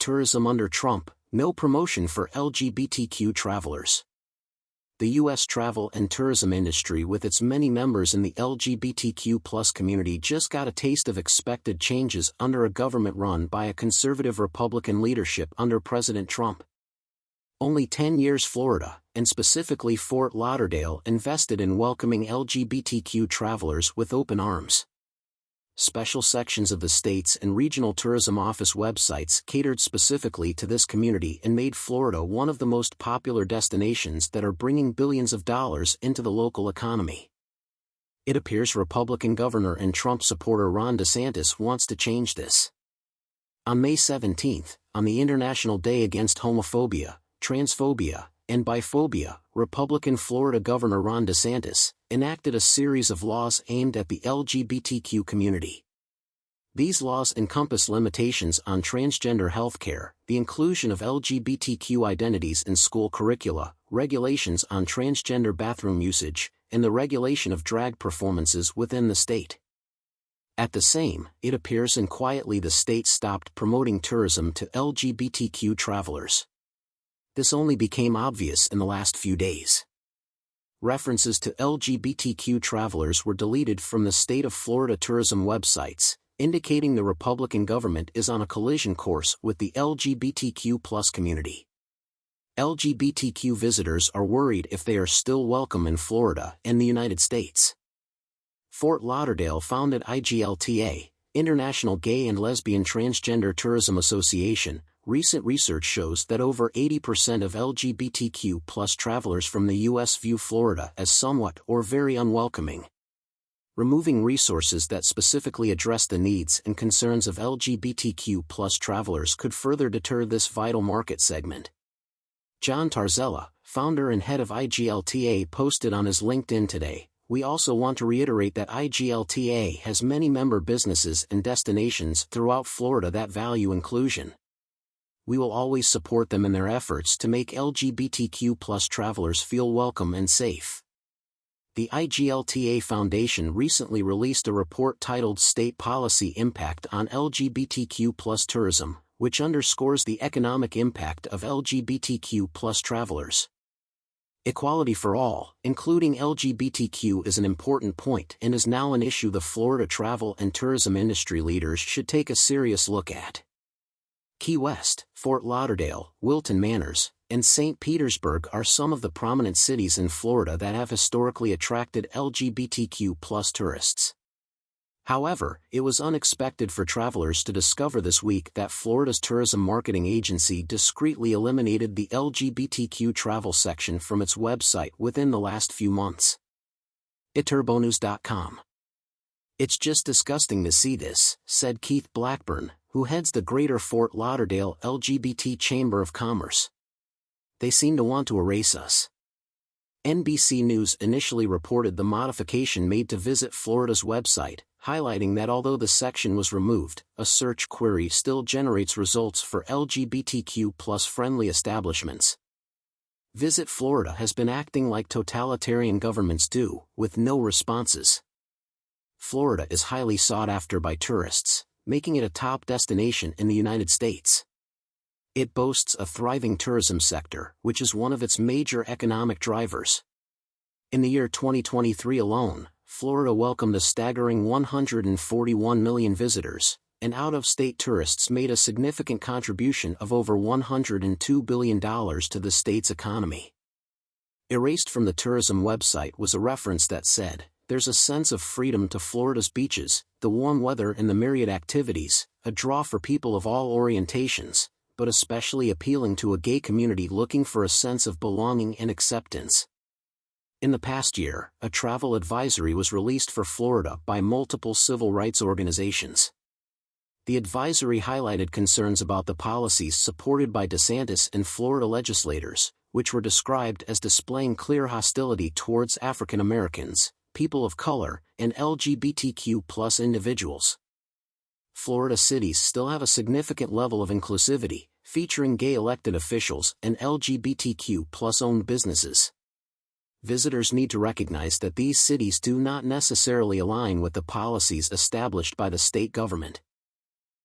Tourism under Trump, no promotion for LGBTQ travelers. The U.S. travel and tourism industry with its many members in the LGBTQ+ community just got a taste of expected changes under a government run by a conservative Republican leadership under President Trump. Only 10 years Florida, and specifically Fort Lauderdale, invested in welcoming LGBTQ travelers with open arms. Special sections of the state's and regional tourism office websites catered specifically to this community and made Florida one of the most popular destinations that are bringing billions of dollars into the local economy. It appears Republican Governor and Trump supporter Ron DeSantis wants to change this. On May 17, on the International Day Against Homophobia, Transphobia, and Biphobia, Republican Florida Governor Ron DeSantis enacted a series of laws aimed at the LGBTQ community. These laws encompass limitations on transgender healthcare, the inclusion of LGBTQ identities in school curricula, regulations on transgender bathroom usage, and the regulation of drag performances within the state. At the same, it appears and quietly the state stopped promoting tourism to LGBTQ travelers. This only became obvious in the last few days. References to LGBTQ travelers were deleted from the state of Florida tourism websites, indicating the Republican government is on a collision course with the LGBTQ+ community. LGBTQ visitors are worried if they are still welcome in Florida and the United States. Fort Lauderdale founded IGLTA, International Gay and Lesbian Transgender Tourism Association. Recent research shows that over 80% of LGBTQ+ travelers from the U.S. view Florida as somewhat or very unwelcoming. Removing resources that specifically address the needs and concerns of LGBTQ+ travelers could further deter this vital market segment. John Tarzella, founder and head of IGLTA, posted on his LinkedIn today, "We also want to reiterate that IGLTA has many member businesses and destinations throughout Florida that value inclusion. We will always support them in their efforts to make LGBTQ+ travelers feel welcome and safe." The IGLTA Foundation recently released a report titled State Policy Impact on LGBTQ+ Tourism, which underscores the economic impact of LGBTQ+ travelers. Equality for all, including LGBTQ, is an important point and is now an issue the Florida travel and tourism industry leaders should take a serious look at. Key West, Fort Lauderdale, Wilton Manors, and St. Petersburg are some of the prominent cities in Florida that have historically attracted LGBTQ+ tourists. However, it was unexpected for travelers to discover this week that Florida's tourism marketing agency discreetly eliminated the LGBTQ travel section from its website within the last few months. Eturbonews.com. "It's just disgusting to see this," said Keith Blackburn, who heads the Greater Fort Lauderdale LGBT Chamber of Commerce. "They seem to want to erase us." NBC News initially reported the modification made to Visit Florida's website, highlighting that although the section was removed, a search query still generates results for LGBTQ+ friendly establishments. Visit Florida has been acting like totalitarian governments do, with no responses. Florida is highly sought after by tourists, making it a top destination in the United States. It boasts a thriving tourism sector, which is one of its major economic drivers. In the year 2023 alone, Florida welcomed a staggering 141 million visitors, and out-of-state tourists made a significant contribution of over $102 billion to the state's economy. Erased from the tourism website was a reference that said, "There's a sense of freedom to Florida's beaches, the warm weather and the myriad activities, a draw for people of all orientations, but especially appealing to a gay community looking for a sense of belonging and acceptance." In the past year, a travel advisory was released for Florida by multiple civil rights organizations. The advisory highlighted concerns about the policies supported by DeSantis and Florida legislators, which were described as displaying clear hostility towards African Americans, people of color, and LGBTQ+ individuals. Florida cities still have a significant level of inclusivity, featuring gay elected officials and LGBTQ+ owned businesses. Visitors need to recognize that these cities do not necessarily align with the policies established by the state government.